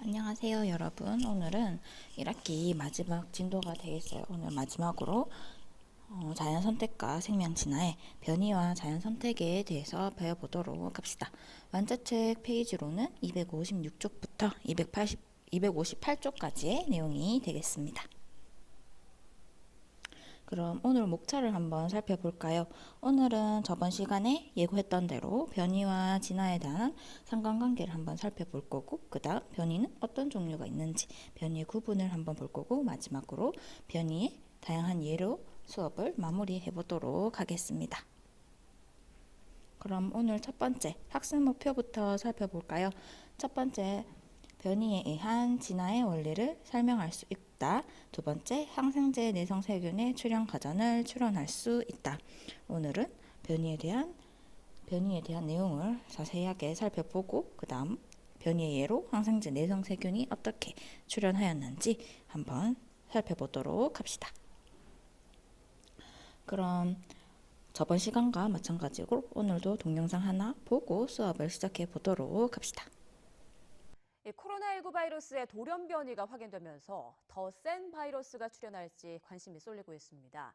안녕하세요 여러분. 오늘은 1학기 마지막 진도가 되겠어요. 오늘 마지막으로 자연선택과 생명진화의 변이와 자연선택에 대해서 배워보도록 합시다. 완자책 페이지로는 256쪽부터 258쪽까지의 내용이 되겠습니다. 그럼 오늘 목차를 한번 살펴볼까요? 오늘은 저번 시간에 예고했던 대로 변이와 진화에 대한 상관관계를 한번 살펴볼 거고, 그 다음 변이는 어떤 종류가 있는지 변이의 구분을 한번 볼 거고, 마지막으로 변이의 다양한 예로 수업을 마무리해 보도록 하겠습니다. 그럼 오늘 첫 번째 학습 목표부터 살펴볼까요? 첫 번째, 변이에 의한 진화의 원리를 설명할 수 있다. 두 번째, 항생제 내성 세균의 출현 과정을 추론할 수 있다. 오늘은 변이에 대한 내용을 자세하게 살펴보고, 그 다음 변이의 예로 항생제 내성 세균이 어떻게 출현하였는지 한번 살펴보도록 합시다. 그럼 저번 시간과 마찬가지로 오늘도 동영상 하나 보고 수업을 시작해 보도록 합시다. 코로나19 바이러스의 돌연 변이가 확인되면서 더 센 바이러스가 출현할지 관심이 쏠리고 있습니다.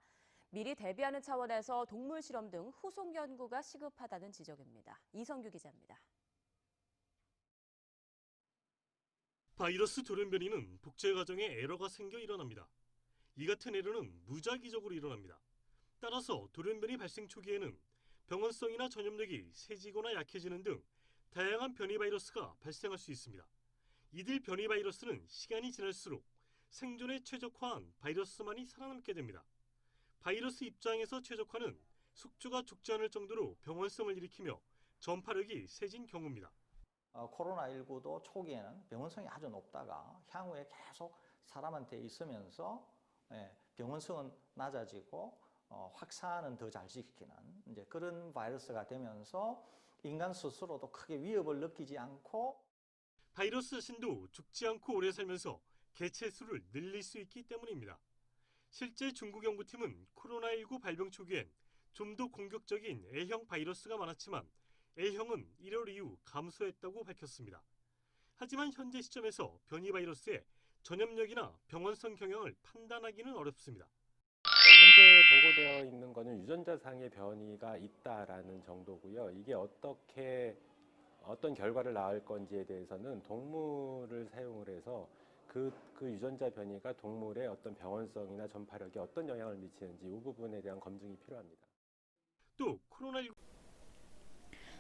미리 대비하는 차원에서 동물 실험 등 후속 연구가 시급하다는 지적입니다. 이성규 기자입니다. 바이러스 돌연 변이는 복제 과정에 에러가 생겨 일어납니다. 이 같은 에러는 무작위적으로 일어납니다. 따라서 돌연 변이 발생 초기에는 병원성이나 전염력이 세지거나 약해지는 등 다양한 변이 바이러스가 발생할 수 있습니다. 이들 변이 바이러스는 시간이 지날수록 생존에 최적화한 바이러스만이 살아남게 됩니다. 바이러스 입장에서 최적화는 숙주가 죽지 않을 정도로 병원성을 일으키며 전파력이 세진 경우입니다. 코로나19도 초기에는 병원성이 아주 높다가 향후에 계속 사람한테 있으면서 병원성은 낮아지고 확산은 더 잘 시키는 이제 그런 바이러스가 되면서 인간 스스로도 크게 위협을 느끼지 않고 바이러스 자신도 죽지 않고 오래 살면서 개체 수를 늘릴 수 있기 때문입니다. 실제 중국 연구팀은 코로나19 발병 초기엔 좀 더 공격적인 A형 바이러스가 많았지만 A형은 1월 이후 감소했다고 밝혔습니다. 하지만 현재 시점에서 변이 바이러스의 전염력이나 병원성 경향을 판단하기는 어렵습니다. 현재 보고되어 있는 것은 유전자상의 변이가 있다라는 정도고요. 이게 어떤 결과를 낳을 건지에 대해서는 동물을 사용을 해서 그 유전자 변이가 동물의 어떤 병원성이나 전파력에 어떤 영향을 미치는지 이 부분에 대한 검증이 필요합니다. 또 코로나19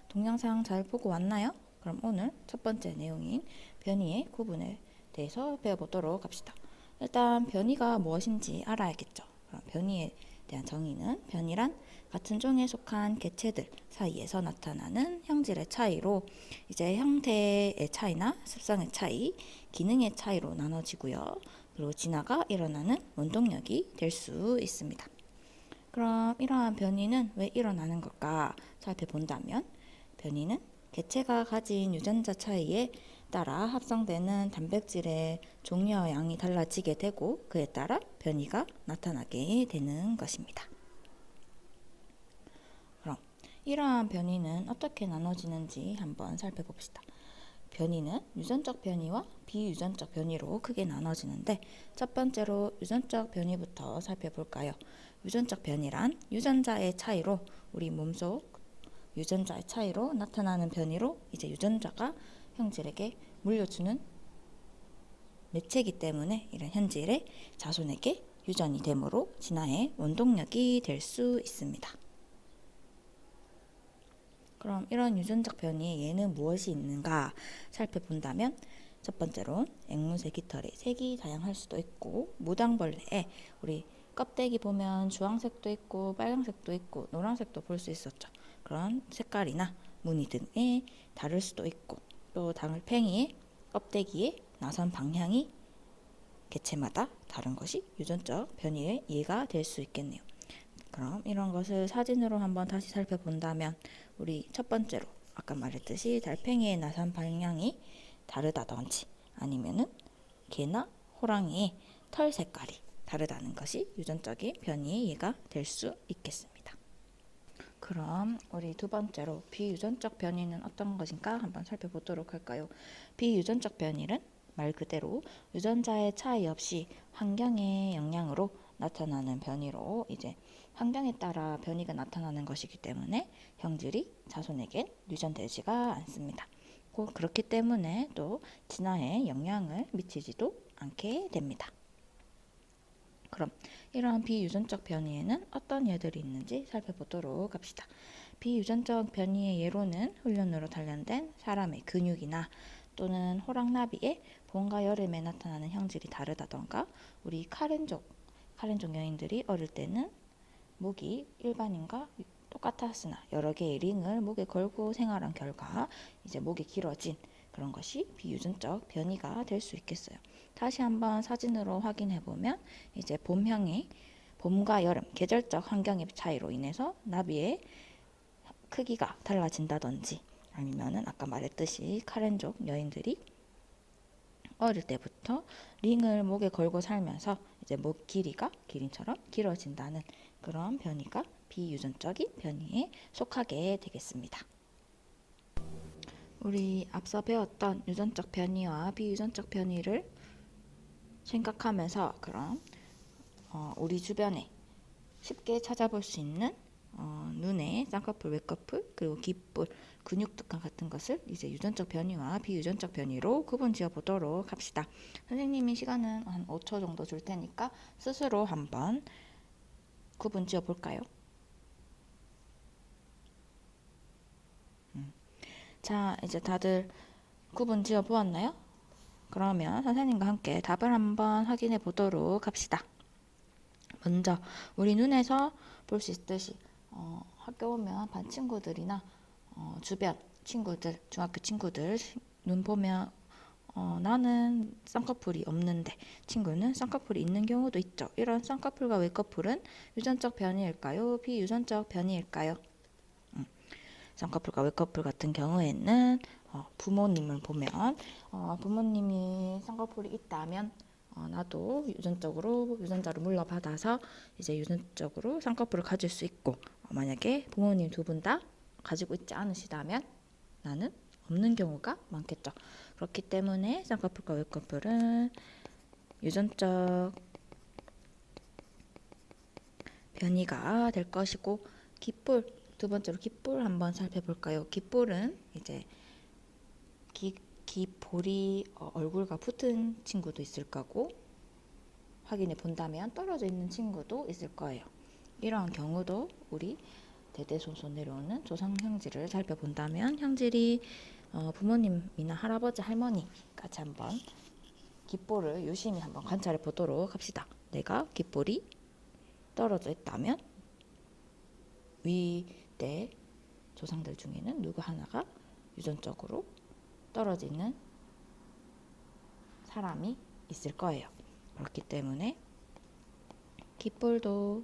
동영상 잘 보고 왔나요? 그럼 오늘 첫 번째 내용인 변이의 구분에 대해서 배워보도록 합시다. 일단 변이가 무엇인지 알아야겠죠. 그럼 변이에 대한 정의는 변이란 같은 종에 속한 개체들 사이에서 나타나는 형질의 차이로 이제 형태의 차이나 습성의 차이, 기능의 차이로 나눠지고요. 그리고 진화가 일어나는 원동력이 될 수 있습니다. 그럼 이러한 변이는 왜 일어나는 걸까 살펴본다면, 변이는 개체가 가진 유전자 차이에 따라 합성되는 단백질의 종류와 양이 달라지게 되고 그에 따라 변이가 나타나게 되는 것입니다. 그럼 이러한 변이는 어떻게 나눠지는지 한번 살펴봅시다. 변이는 유전적 변이와 비유전적 변이로 크게 나눠지는데, 첫 번째로 유전적 변이부터 살펴볼까요? 유전적 변이란 유전자의 차이로 우리 몸속 유전자의 차이로 나타나는 변이로 이제 유전자가 형질에게 물려주는 매체이기 때문에 이런 현질의 자손에게 유전이 되므로 진화의 원동력이 될 수 있습니다. 그럼 이런 유전적 변이의 예는 무엇이 있는가 살펴본다면, 첫 번째로 앵무새 깃털의 색이 다양할 수도 있고, 무당벌레의 우리 껍데기 보면 주황색도 있고 빨간색도 있고 노란색도 볼 수 있었죠. 그런 색깔이나 무늬 등이 다를 수도 있고, 또 달팽이의 껍데기의 나선 방향이 개체마다 다른 것이 유전적 변이의 예가 될 수 있겠네요. 그럼 이런 것을 사진으로 한번 다시 살펴본다면, 우리 첫 번째로 아까 말했듯이 달팽이의 나선 방향이 다르다든지 아니면은 개나 호랑이의 털 색깔이 다르다는 것이 유전적인 변이의 예가 될 수 있겠습니다. 그럼 우리 두 번째로 비유전적 변이는 어떤 것인가 한번 살펴보도록 할까요? 비유전적 변이는 말 그대로 유전자의 차이 없이 환경의 영향으로 나타나는 변이로 이제 환경에 따라 변이가 나타나는 것이기 때문에 형질이 자손에겐 유전되지가 않습니다. 그렇기 때문에 또 진화에 영향을 미치지도 않게 됩니다. 그럼 이러한 비유전적 변이에는 어떤 예들이 있는지 살펴보도록 합시다. 비유전적 변이의 예로는 훈련으로 단련된 사람의 근육이나 또는 호랑나비의 봄과 여름에 나타나는 형질이 다르다던가 우리 카렌족 여인들이 어릴 때는 목이 일반인과 똑같았으나 여러 개의 링을 목에 걸고 생활한 결과 이제 목이 길어진 그런 것이 비유전적 변이가 될 수 있겠어요. 다시 한번 사진으로 확인해 보면 이제 봄과 여름 계절적 환경의 차이로 인해서 나비의 크기가 달라진다든지 아니면은 아까 말했듯이 카렌족 여인들이 어릴 때부터 링을 목에 걸고 살면서 이제 목 길이가 기린처럼 길어진다는 그런 변이가 비유전적인 변이에 속하게 되겠습니다. 우리 앞서 배웠던 유전적 변이와 비유전적 변이를 생각하면서 그럼 우리 주변에 쉽게 찾아볼 수 있는 눈에 쌍꺼풀, 외꺼풀, 그리고 귓불, 근육두칸 같은 것을 이제 유전적 변이와 비유전적 변이로 구분 지어 보도록 합시다. 선생님이 시간은 한 5초 정도 줄 테니까 스스로 한번 구분 지어 볼까요? 자, 이제 다들 구분 지어 보았나요? 그러면 선생님과 함께 답을 한번 확인해 보도록 합시다. 먼저 우리 눈에서 볼 수 있듯이 학교 오면 반 친구들이나 주변 친구들, 중학교 친구들 눈 보면 나는 쌍꺼풀이 없는데 친구는 쌍꺼풀이 있는 경우도 있죠. 이런 쌍꺼풀과 외꺼풀은 유전적 변이일까요? 비유전적 변이일까요? 쌍꺼풀과 외꺼풀 같은 경우에는 부모님을 보면 부모님이 쌍꺼풀이 있다면 나도 유전자를 물려받아서 이제 유전적으로 쌍꺼풀을 가질 수 있고 만약에 부모님 두 분 다 가지고 있지 않으시다면 나는 없는 경우가 많겠죠. 그렇기 때문에 쌍꺼풀과 외꺼풀은 유전적 변이가 될 것이고 귓볼 두 번째로 귓볼 한번 살펴볼까요? 귓볼은 이제 귓볼이 얼굴과 붙은 친구도 있을 거고 확인해 본다면 떨어져 있는 친구도 있을 거예요. 이러한 경우도 우리 대대손손 내려오는 조상 형질을 살펴본다면 형질이 부모님이나 할아버지, 할머니까지 한번 귓볼을 유심히 한번 관찰해 보도록 합시다. 내가 귓볼이 떨어져 있다면 위대 조상들 중에는 누구 하나가 유전적으로 떨어지는 사람이 있을 거예요. 그렇기 때문에 귓볼도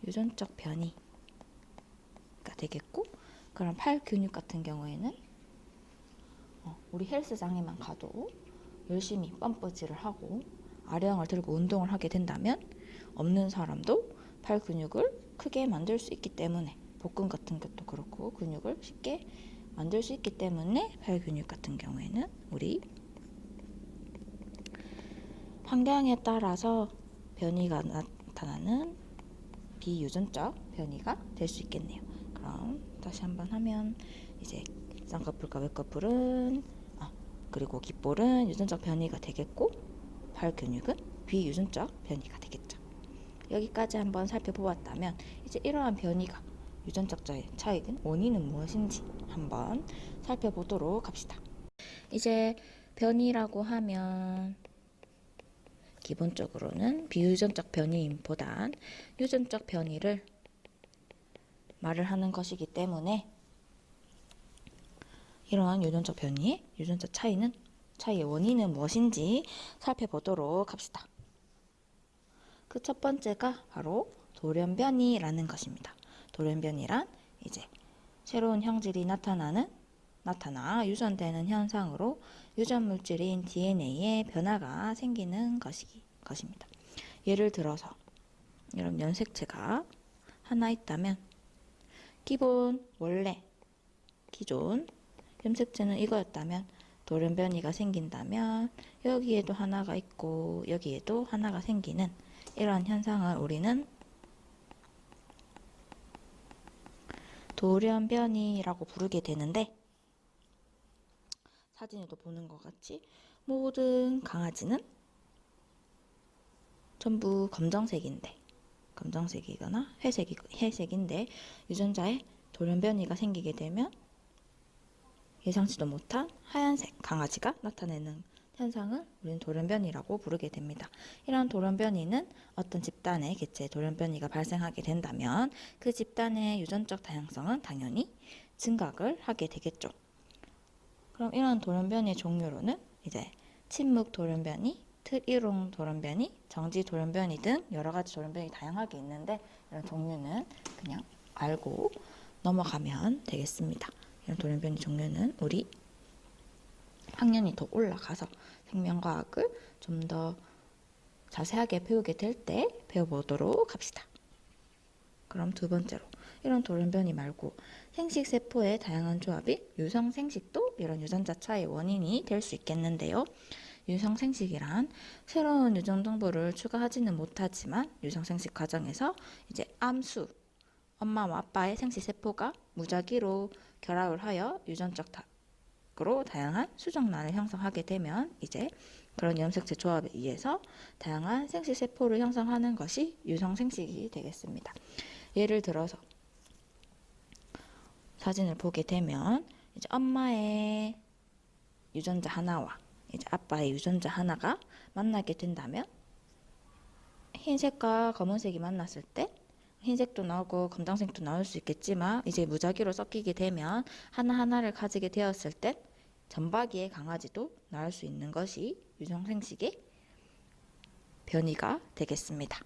유전적 변이가 되겠고 그럼 팔 근육 같은 경우에는 우리 헬스장에만 가도 열심히 펌프질을 하고 아령을 들고 운동을 하게 된다면 없는 사람도 팔 근육을 크게 만들 수 있기 때문에 복근 같은 것도 그렇고 근육을 쉽게 만들 수 있기 때문에 팔 근육 같은 경우에는 우리 환경에 따라서 변이가 나타나는 비유전적 변이가 될 수 있겠네요. 그럼 다시 한번 하면 이제 쌍꺼풀과 외꺼풀은 그리고 귓볼은 유전적 변이가 되겠고 팔 근육은 비유전적 변이가 되겠죠. 여기까지 한번 살펴보았다면 이제 이러한 변이가 유전적 차이는 원인은 무엇인지 한번 살펴보도록 합시다. 이제 변이라고 하면 기본적으로는 비유전적 변이보단 유전적 변이를 말을 하는 것이기 때문에 이러한 유전적 변이의 유전적 차이의 원인은 무엇인지 살펴보도록 합시다. 그 첫 번째가 바로 돌연변이라는 것입니다. 돌연변이란 이제 새로운 형질이 나타나 유전되는 현상으로 유전 물질인 DNA에 변화가 생기는 것입니다. 예를 들어서 이런 연색체가 하나 있다면 기존 염색체는 이거였다면 돌연변이가 생긴다면 여기에도 하나가 있고 여기에도 하나가 생기는 이러한 현상을 우리는 돌연변이라고 부르게 되는데, 사진에도 보는 것 같이 모든 강아지는 전부 검정색이거나 회색인데 유전자에 돌연변이가 생기게 되면 예상치도 못한 하얀색 강아지가 나타내는 현상을 우리는 돌연변이라고 부르게 됩니다. 이런 돌연변이는 어떤 집단의 개체에 돌연변이가 발생하게 된다면 그 집단의 유전적 다양성은 당연히 증가를 하게 되겠죠. 그럼 이런 돌연변이의 종류로는 이제 침묵 돌연변이, 틀이용 돌연변이, 정지 돌연변이 등 여러 가지 돌연변이 다양하게 있는데 이런 종류는 그냥 알고 넘어가면 되겠습니다. 이런 돌연변이 종류는 우리 학년이 더 올라가서 생명과학을 좀 더 자세하게 배우게 될 때 배워보도록 합시다. 그럼 두 번째로, 이런 돌연변이 말고 생식세포의 다양한 조합이 유성생식도 이런 유전자 차이의 원인이 될 수 있겠는데요. 유성생식이란 새로운 유전동부를 추가하지는 못하지만 유성생식 과정에서 이제 암수, 엄마와 아빠의 생식세포가 무작위로 결합을 하여 유전적으로 다양한 수정란을 형성하게 되면 이제 그런 염색체 조합에 의해서 다양한 생식세포를 형성하는 것이 유성생식이 되겠습니다. 예를 들어서 사진을 보게 되면 이제 엄마의 유전자 하나와 이제 아빠의 유전자 하나가 만나게 된다면 흰색과 검은색이 만났을 때 흰색도 나오고 검정색도 나올 수 있겠지만 이제 무작위로 섞이게 되면 하나하나를 가지게 되었을 때 점박이의 강아지도 나올 수 있는 것이 유성생식의 변이가 되겠습니다.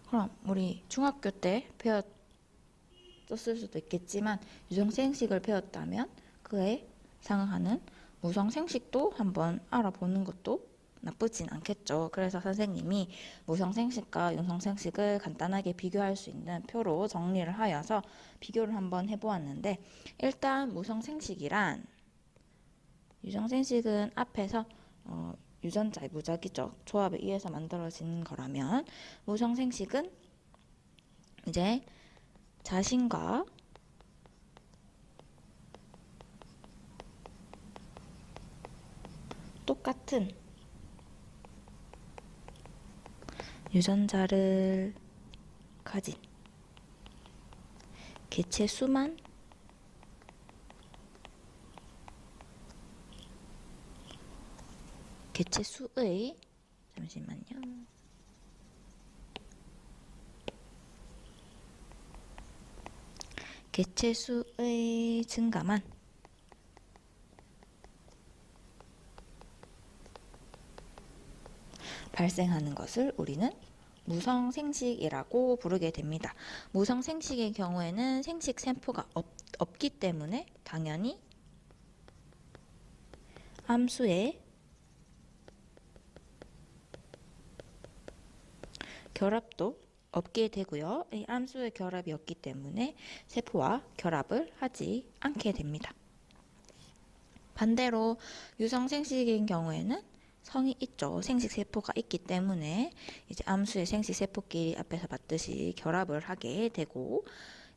그럼 우리 중학교 때 배웠을 수도 있겠지만 유성생식을 배웠다면 그에 상응하는 무성생식도 한번 알아보는 것도 나쁘진 않겠죠. 그래서 선생님이 무성생식과 유성생식을 간단하게 비교할 수 있는 표로 정리를 하여서 비교를 한번 해보았는데, 일단 무성생식이란 유성생식은 앞에서 유전자의 무작위적 조합에 의해서 만들어진 거라면 무성생식은 이제 자신과 똑같은 유전자를 가진 개체 수만 개체 수의 개체 수의 증가만 발생하는 것을 우리는 무성생식이라고 부르게 됩니다. 무성생식의 경우에는 생식세포가 없기 때문에 당연히 암수의 결합도 없게 되고요. 이 암수의 결합이 없기 때문에 세포와 결합을 하지 않게 됩니다. 반대로 유성생식인 경우에는 성이 있죠. 생식세포가 있기 때문에 이제 암수의 생식세포끼리 앞에서 봤듯이 결합을 하게 되고,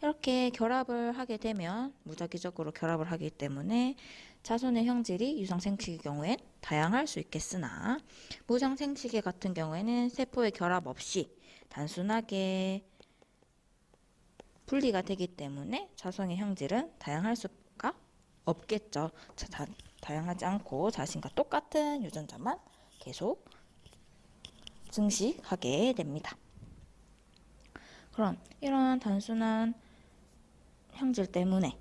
이렇게 결합을 하게 되면 무작위적으로 결합을 하기 때문에 자손의 형질이 유성생식의 경우엔 다양할 수 있겠으나 무성생식의 같은 경우에는 세포의 결합 없이 단순하게 분리가 되기 때문에 자손의 형질은 다양할 수가 없겠죠. 다양하지 않고 자신과 똑같은 유전자만 계속 증식하게 됩니다. 그럼 이런 단순한 형질 때문에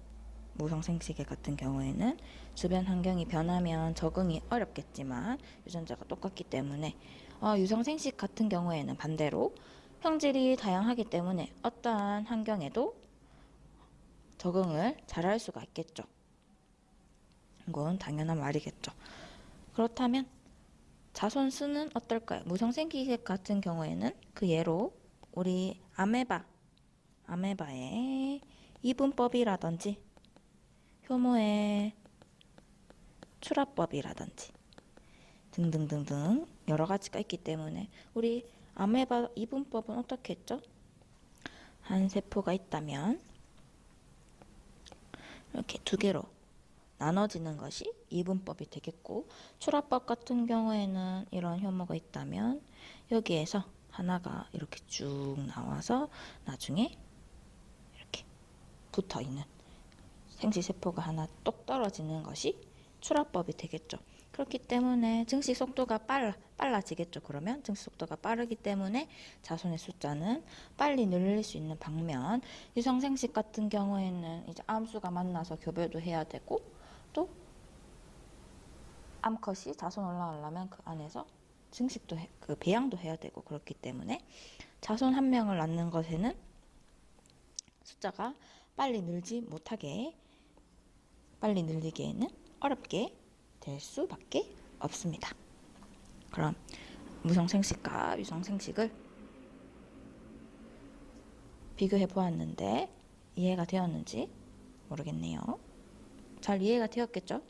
무성생식의 같은 경우에는 주변 환경이 변하면 적응이 어렵겠지만 유전자가 똑같기 때문에 유성생식 같은 경우에는 반대로 형질이 다양하기 때문에 어떠한 환경에도 적응을 잘할 수가 있겠죠. 이건 당연한 말이겠죠. 그렇다면 자손 수는 어떨까요? 무성생식 같은 경우에는 그 예로 우리 아메바의 이분법이라든지 효모의 출하법이라든지 등등등등 여러 가지가 있기 때문에 우리 아메바 이분법은 어떻게 했죠? 한 세포가 있다면 이렇게 두 개로 나눠지는 것이 이분법이 되겠고, 출하법 같은 경우에는 이런 효모가 있다면 여기에서 하나가 이렇게 쭉 나와서 나중에 이렇게 붙어 있는 생식세포가 하나 똑 떨어지는 것이 출하법이 되겠죠. 그렇기 때문에 증식 속도가 빨라지겠죠. 그러면 증식 속도가 빠르기 때문에 자손의 숫자는 빨리 늘릴 수 있는 반면, 유성생식 같은 경우에는 이제 암수가 만나서 교배도 해야 되고, 또 암컷이 자손 올라가려면 그 안에서 증식도 그 배양도 해야 되고, 그렇기 때문에 자손 한 명을 낳는 것에는 숫자가 빨리 늘리기에는 어렵게 될 수밖에 없습니다. 그럼 무성생식과 유성생식을 비교해 보았는데 이해가 되었는지 모르겠네요. 잘 이해가 되었겠죠?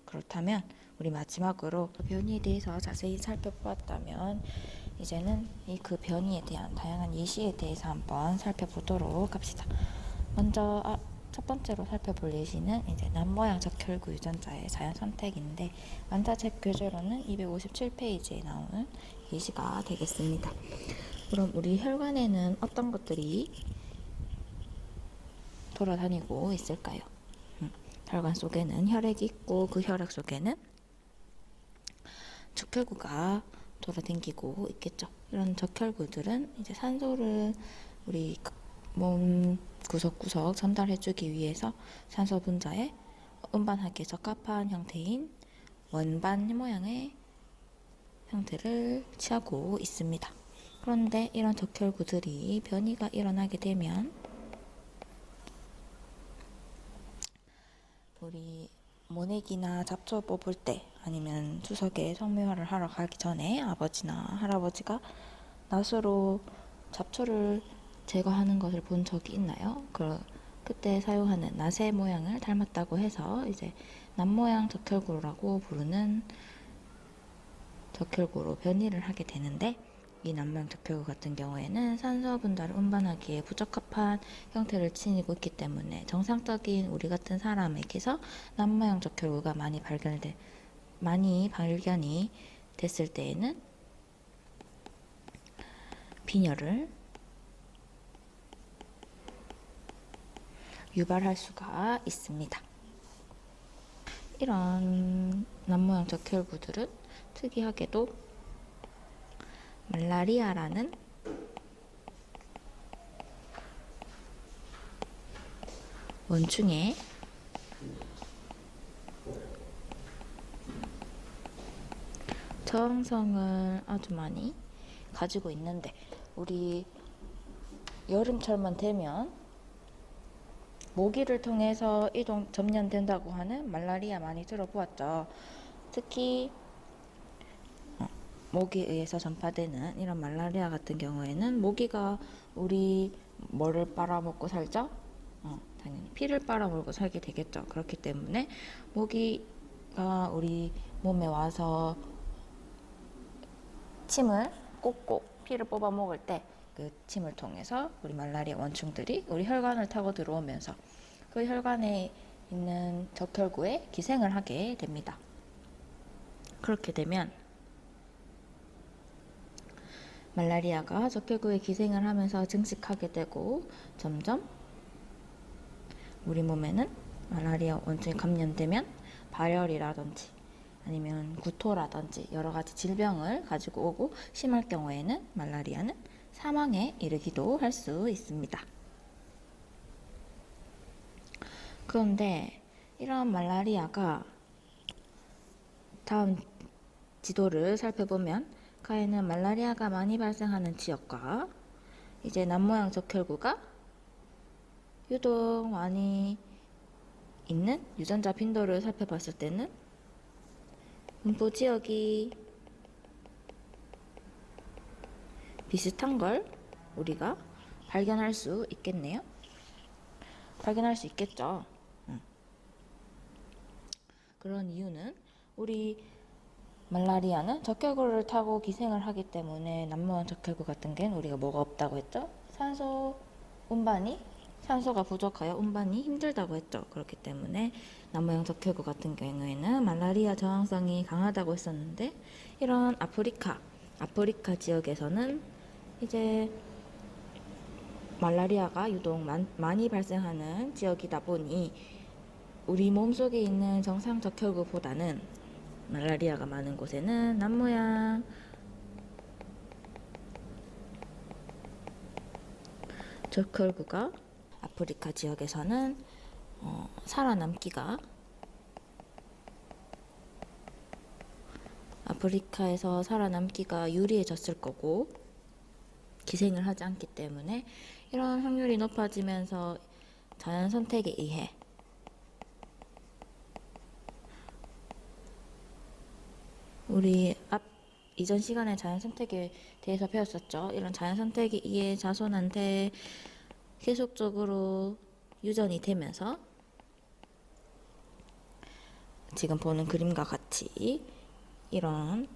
그렇다면 우리 마지막으로 변이에 대해서 자세히 살펴보았다면, 이제는 그 변이에 대한 다양한 예시에 대해서 한번 살펴보도록 합시다. 먼저 첫 번째로 살펴볼 예시는 이제 남모양 적혈구 유전자의 자연 선택인데, 완자책 교재로는 257페이지에 나오는 예시가 되겠습니다. 그럼 우리 혈관에는 어떤 것들이 돌아다니고 있을까요? 혈관 속에는 혈액이 있고, 그 혈액 속에는 적혈구가 돌아다니고 있겠죠. 이런 적혈구들은 이제 산소를 우리 몸 구석구석 전달해주기 위해서 산소 분자에 운반하기에 적합한 형태인 원반 모양의 형태를 취하고 있습니다. 그런데 이런 적혈구들이 변이가 일어나게 되면 우리 모내기나 잡초 뽑을 때, 아니면 추석에 성묘화를 하러 가기 전에 아버지나 할아버지가 낫으로 잡초를 제거하는 것을 본 적이 있나요? 그때 사용하는 낫의 모양을 닮았다고 해서 이제 낫모양 적혈구라고 부르는 적혈구로 변이를 하게 되는데, 이 낫모양 적혈구 같은 경우에는 산소 분자를 운반하기에 부적합한 형태를 지니고 있기 때문에 정상적인 우리 같은 사람에게서 낫모양 적혈구가 많이 발견이 됐을 때에는 빈혈을 유발할 수가 있습니다. 이런 낫모양 적혈구들은 특이하게도 말라리아라는 원충의 저항성을 아주 많이 가지고 있는데, 우리 여름철만 되면 모기를 통해서 접연된다고 하는 말라리아 많이 들어보았죠. 특히 모기에 의해서 전파되는 이런 말라리아 같은 경우에는 모기가 우리 뭐를 빨아먹고 살죠? 당연히 피를 빨아먹고 살게 되겠죠. 그렇기 때문에 모기가 우리 몸에 와서 침을 꽂고 피를 뽑아 먹을 때 그 침을 통해서 우리 말라리아 원충들이 우리 혈관을 타고 들어오면서 그 혈관에 있는 적혈구에 기생을 하게 됩니다. 그렇게 되면 말라리아가 적혈구에 기생을 하면서 증식하게 되고, 점점 우리 몸에는 말라리아 원충이 감염되면 발열이라든지 아니면 구토라든지 여러 가지 질병을 가지고 오고, 심할 경우에는 말라리아는 사망에 이르기도 할 수 있습니다. 그런데 이런 말라리아가 다음 지도를 살펴보면 가에는 말라리아가 많이 발생하는 지역과 이제 남모양 적혈구가 유독 많이 있는 유전자 빈도를 살펴봤을 때는 분포 지역이 비슷한 걸 우리가 발견할 수 있겠네요. 발견할 수 있겠죠. 그런 이유는 우리 말라리아는 적혈구를 타고 기생을 하기 때문에 남모형 적혈구 같은 경우는 우리가 뭐가 없다고 했죠? 산소가 부족하여 운반이 힘들다고 했죠. 그렇기 때문에 남모형 적혈구 같은 경우에는 말라리아 저항성이 강하다고 했었는데, 이런 아프리카 지역에서는 이제 말라리아가 유독 많이 발생하는 지역이다 보니 우리 몸속에 있는 정상 적혈구보다는 말라리아가 많은 곳에는 남모양 적혈구가 아프리카 지역에서는 아프리카에서 살아남기가 유리해졌을 거고, 기생을 하지 않기 때문에 이런 확률이 높아지면서 자연 선택에 의해 우리 이전 시간에 자연 선택에 대해서 배웠었죠. 이런 자연 선택에 의해 자손한테 계속적으로 유전이 되면서 지금 보는 그림과 같이 이런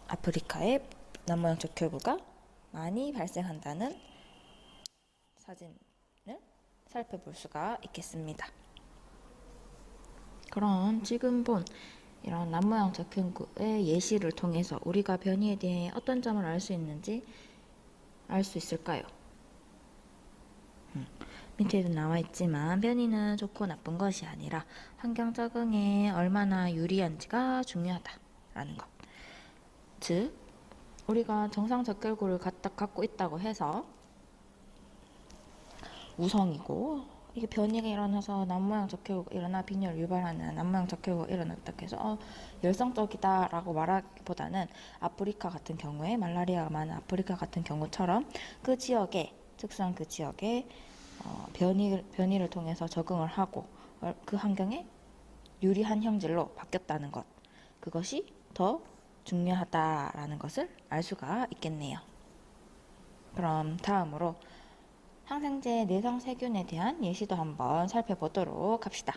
아프리카의 남모형 적혈구가 많이 발생한다는 사진을 살펴볼 수가 있겠습니다. 그럼 지금 본 이런 남모형 적혈구의 예시를 통해서 우리가 변이에 대해 어떤 점을 알 수 있는지 알 수 있을까요? 밑에도 나와 있지만 변이는 좋고 나쁜 것이 아니라 환경 적응에 얼마나 유리한지가 중요하다라는 것. 즉, 우리가 정상 적혈구를 갖고 있다고 해서 우성이고, 이게 변이가 일어나서 남모형 적혈구가 일어나 빈혈을 유발하는 남모형 적혈구가 일어났다 해서 열성적이다라고 말하기보다는 아프리카 같은 경우에, 말라리아가 많은 아프리카 같은 경우처럼 그 지역에, 특수한 그 지역에 변이를 통해서 적응을 하고 그 환경에 유리한 형질로 바뀌었다는 것, 그것이 더 중요하다라는 것을 알 수가 있겠네요. 그럼 다음으로 항생제 내성 세균에 대한 예시도 한번 살펴보도록 합시다.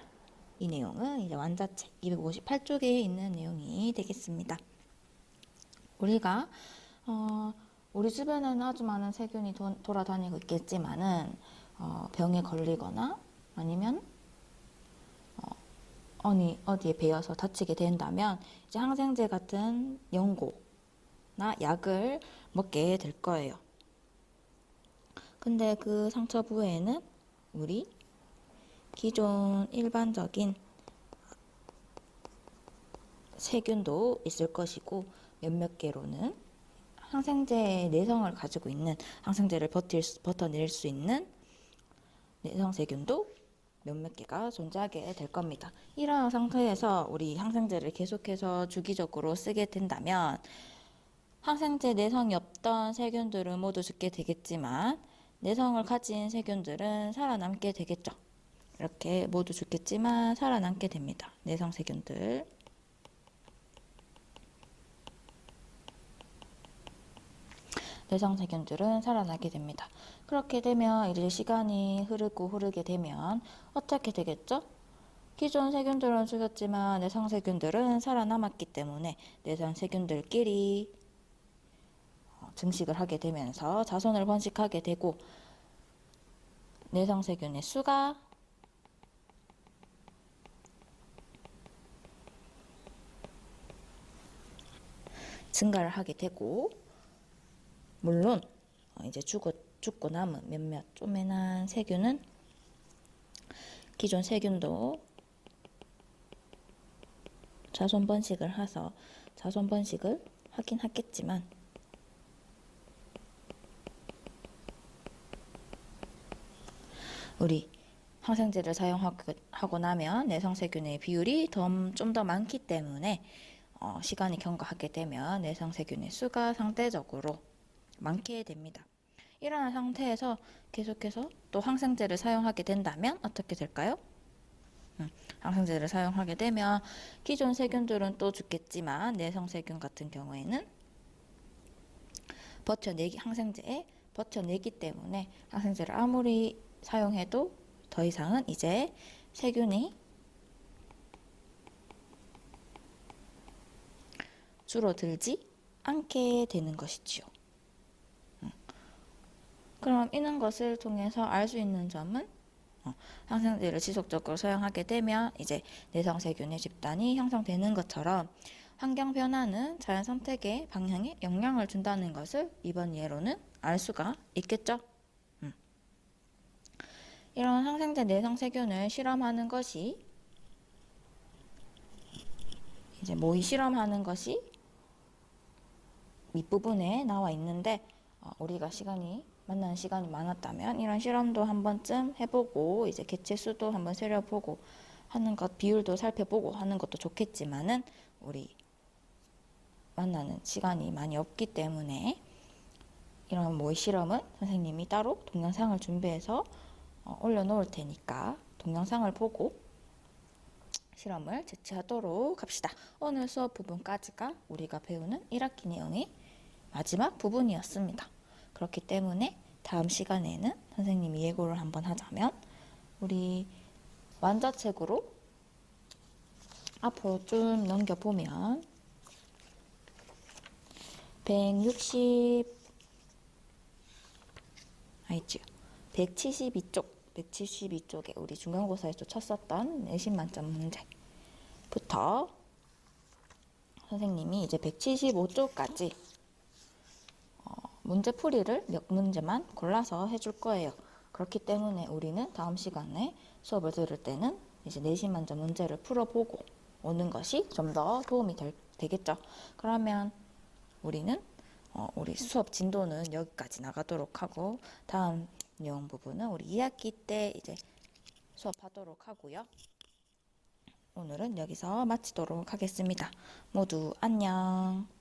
이 내용은 이제 완자책 258쪽에 있는 내용이 되겠습니다. 우리가 우리 주변에는 아주 많은 세균이 돌아다니고 있겠지만은 병에 걸리거나 아니면 어디에 베어서 다치게 된다면 이제 항생제 같은 연고나 약을 먹게 될 거예요. 근데 그 상처 부위에는 우리 기존 일반적인 세균도 있을 것이고, 몇몇 개로는 항생제의 내성을 가지고 있는, 항생제를 버텨낼 수 있는 내성 세균도 몇몇 개가 존재하게 될 겁니다. 이러한 상태에서 우리 항생제를 계속해서 주기적으로 쓰게 된다면 항생제 내성이 없던 세균들은 모두 죽게 되겠지만 내성을 가진 세균들은 살아남게 되겠죠. 이렇게 모두 죽겠지만 살아남게 됩니다. 내성 세균들. 내성 세균들은 살아나게 됩니다. 그렇게 되면 이제 시간이 흐르게 되면 어떻게 되겠죠? 기존 세균들은 죽였지만 내성 세균들은 살아남았기 때문에 내성 세균들끼리 증식을 하게 되면서 자손을 번식하게 되고, 내성 세균의 수가 증가를 하게 되고, 물론 이제 죽고 남은 몇몇 쪼매난 세균은 기존 세균도 자손 번식을 하긴 하겠지만 우리 항생제를 사용하고 나면 내성세균의 비율이 좀 더 많기 때문에 시간이 경과하게 되면 내성세균의 수가 상대적으로 많게 됩니다. 이러한 상태에서 계속해서 또 항생제를 사용하게 된다면 어떻게 될까요? 항생제를 사용하게 되면 기존 세균들은 또 죽겠지만 내성세균 같은 경우에는 항생제에 버텨내기 때문에 항생제를 아무리 사용해도 더 이상은 이제 세균이 줄어들지 않게 되는 것이지요. 그럼 이런 것을 통해서 알 수 있는 점은 항생제를 지속적으로 사용하게 되면 이제 내성세균의 집단이 형성되는 것처럼 환경 변화는 자연 선택의 방향에 영향을 준다는 것을 이번 예로는 알 수가 있겠죠. 이런 항생제 내성세균을 실험하는 것이 이제 모의 실험하는 것이 밑부분에 나와 있는데 우리가 만나는 시간이 많았다면 이런 실험도 한 번쯤 해보고 이제 개체 수도 한번 세려보고 하는 것, 비율도 살펴보고 하는 것도 좋겠지만은 우리 만나는 시간이 많이 없기 때문에 이런 모의 실험은 선생님이 따로 동영상을 준비해서 올려놓을 테니까 동영상을 보고 실험을 제시하도록 합시다. 오늘 수업 부분까지가 우리가 배우는 1학기 내용의 마지막 부분이었습니다. 그렇기 때문에 다음 시간에는 선생님이 예고를 한번 하자면 우리 완자책으로 앞으로 좀 넘겨보면 172쪽에 우리 중간고사에서 쳤었던 내신 만점 문제부터 선생님이 이제 175쪽까지 문제풀이를 몇 문제만 골라서 해줄 거예요. 그렇기 때문에 우리는 다음 시간에 수업을 들을 때는 이제 내신 만점 문제를 풀어보고 오는 것이 좀 더 도움이 되겠죠. 그러면 우리는 우리 수업 진도는 여기까지 나가도록 하고 다음 내용 부분은 우리 2학기 때 이제 수업하도록 하고요. 오늘은 여기서 마치도록 하겠습니다. 모두 안녕.